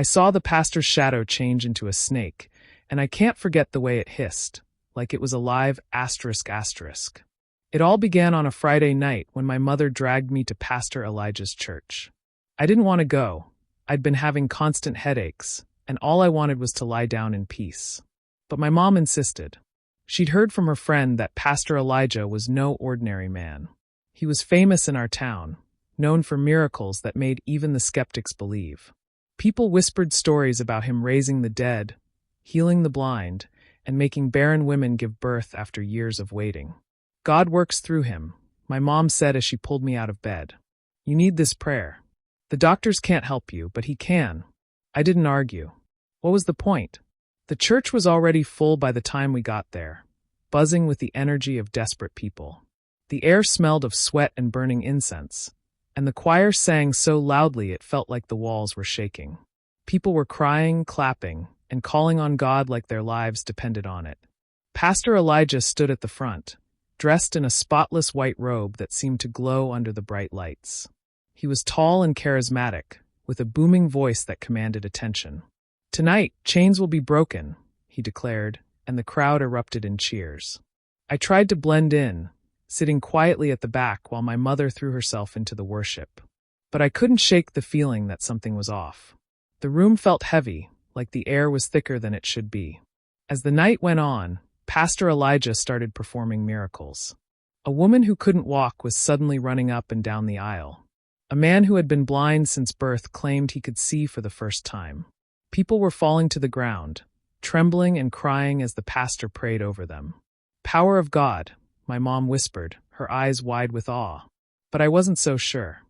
I saw the pastor's shadow change into a snake, and I can't forget the way it hissed, like it was alive ***. It all began on a Friday night when my mother dragged me to Pastor Elijah's church. I didn't want to go. I'd been having constant headaches, and all I wanted was to lie down in peace. But my mom insisted. She'd heard from her friend that Pastor Elijah was no ordinary man. He was famous in our town, known for miracles that made even the skeptics believe. People whispered stories about him raising the dead, healing the blind, and making barren women give birth after years of waiting. God works through him, my mom said as she pulled me out of bed. You need this prayer. The doctors can't help you, but he can. I didn't argue. What was the point? The church was already full by the time we got there, buzzing with the energy of desperate people. The air smelled of sweat and burning incense, and the choir sang so loudly it felt like the walls were shaking. People were crying, clapping, and calling on God like their lives depended on it. Pastor Elijah stood at the front, dressed in a spotless white robe that seemed to glow under the bright lights. He was tall and charismatic, with a booming voice that commanded attention. Tonight, chains will be broken, he declared, and the crowd erupted in cheers. I tried to blend in, sitting quietly at the back while my mother threw herself into the worship. But I couldn't shake the feeling that something was off. The room felt heavy, like the air was thicker than it should be. As the night went on, Pastor Elijah started performing miracles. A woman who couldn't walk was suddenly running up and down the aisle. A man who had been blind since birth claimed he could see for the first time. People were falling to the ground, trembling and crying as the pastor prayed over them. Power of God, my mom whispered, her eyes wide with awe. But I wasn't so sure.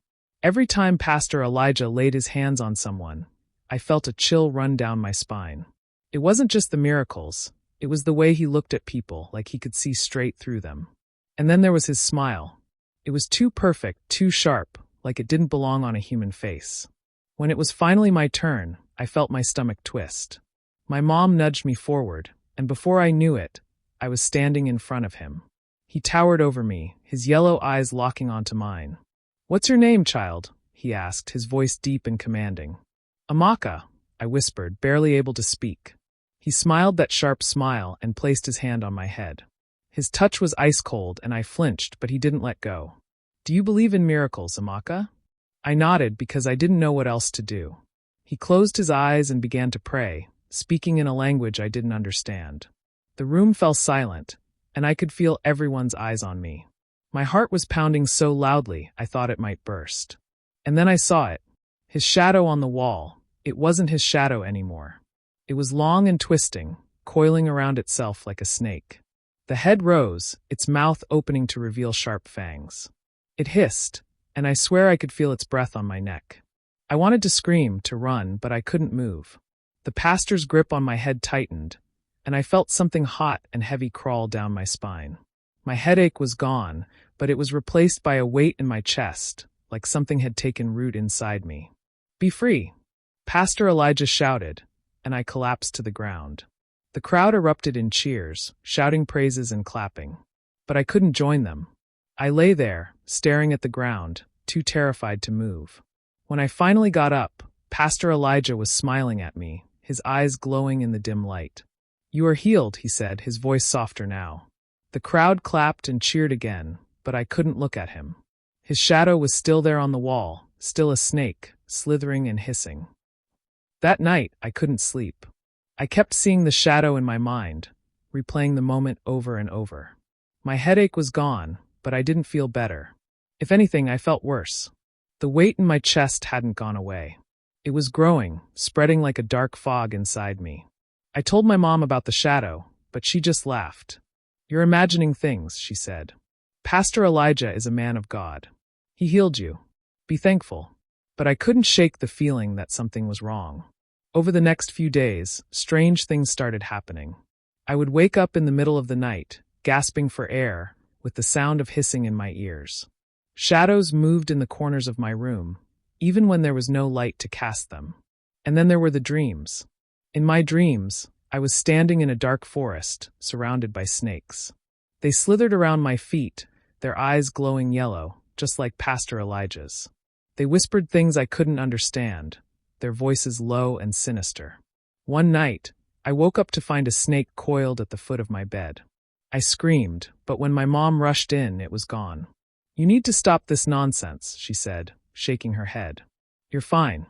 Every time Pastor Elijah laid his hands on someone, I felt a chill run down my spine. It wasn't just the miracles, it was the way he looked at people, like he could see straight through them. And then there was his smile. It was too perfect, too sharp, like it didn't belong on a human face. When it was finally my turn, I felt my stomach twist. My mom nudged me forward, and before I knew it, I was standing in front of him. He towered over me, his yellow eyes locking onto mine. "What's your name, child?" he asked, his voice deep and commanding. "Amaka," I whispered, barely able to speak. He smiled that sharp smile and placed his hand on my head. His touch was ice cold, and I flinched, but he didn't let go. "Do you believe in miracles, Amaka?" I nodded because I didn't know what else to do. He closed his eyes and began to pray, speaking in a language I didn't understand. The room fell silent, and I could feel everyone's eyes on me. My heart was pounding so loudly I thought it might burst. And then I saw it. His shadow on the wall. It wasn't his shadow anymore. It was long and twisting, coiling around itself like a snake. The head rose, its mouth opening to reveal sharp fangs. It hissed, and I swear I could feel its breath on my neck. I wanted to scream, to run, but I couldn't move. The pastor's grip on my head tightened, and I felt something hot and heavy crawl down my spine. My headache was gone, but it was replaced by a weight in my chest, like something had taken root inside me. "Be free!" Pastor Elijah shouted, and I collapsed to the ground. The crowd erupted in cheers, shouting praises and clapping. But I couldn't join them. I lay there, staring at the ground, too terrified to move. When I finally got up, Pastor Elijah was smiling at me, his eyes glowing in the dim light. "You are healed," he said, his voice softer now. The crowd clapped and cheered again, but I couldn't look at him. His shadow was still there on the wall, still a snake, slithering and hissing. That night, I couldn't sleep. I kept seeing the shadow in my mind, replaying the moment over and over. My headache was gone, but I didn't feel better. If anything, I felt worse. The weight in my chest hadn't gone away. It was growing, spreading like a dark fog inside me. I told my mom about the shadow, but she just laughed. "You're imagining things," she said. "Pastor Elijah is a man of God. He healed you. Be thankful." But I couldn't shake the feeling that something was wrong. Over the next few days, strange things started happening. I would wake up in the middle of the night, gasping for air, with the sound of hissing in my ears. Shadows moved in the corners of my room, even when there was no light to cast them. And then there were the dreams. In my dreams, I was standing in a dark forest, surrounded by snakes. They slithered around my feet, their eyes glowing yellow, just like Pastor Elijah's. They whispered things I couldn't understand, their voices low and sinister. One night, I woke up to find a snake coiled at the foot of my bed. I screamed, but when my mom rushed in, it was gone. "You need to stop this nonsense," she said, shaking her head. "You're fine.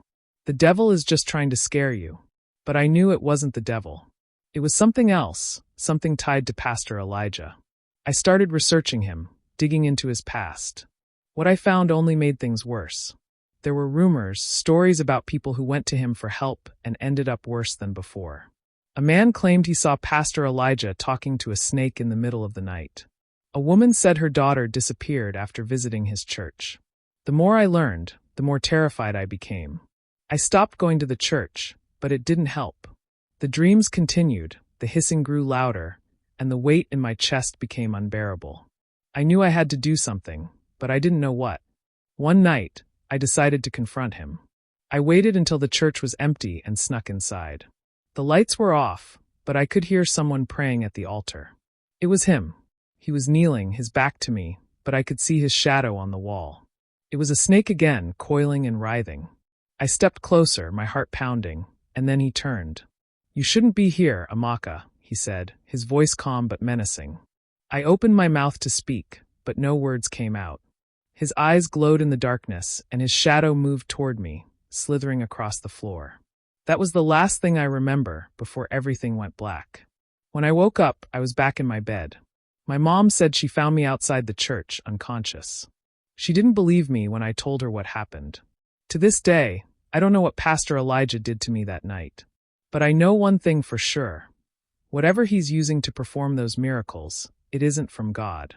The devil is just trying to scare you." But I knew it wasn't the devil. It was something else, something tied to Pastor Elijah. I started researching him, digging into his past. What I found only made things worse. There were rumors, stories about people who went to him for help and ended up worse than before. A man claimed he saw Pastor Elijah talking to a snake in the middle of the night. A woman said her daughter disappeared after visiting his church. The more I learned, the more terrified I became. I stopped going to the church, but it didn't help. The dreams continued, the hissing grew louder, and the weight in my chest became unbearable. I knew I had to do something, but I didn't know what. One night, I decided to confront him. I waited until the church was empty and snuck inside. The lights were off, but I could hear someone praying at the altar. It was him. He was kneeling, his back to me, but I could see his shadow on the wall. It was a snake again, coiling and writhing. I stepped closer, my heart pounding, and then he turned. "You shouldn't be here, Amaka," he said, his voice calm but menacing. I opened my mouth to speak, but no words came out. His eyes glowed in the darkness, and his shadow moved toward me, slithering across the floor. That was the last thing I remember before everything went black. When I woke up, I was back in my bed. My mom said she found me outside the church, unconscious. She didn't believe me when I told her what happened. To this day, I don't know what Pastor Elijah did to me that night. But I know one thing for sure. Whatever he's using to perform those miracles, it isn't from God.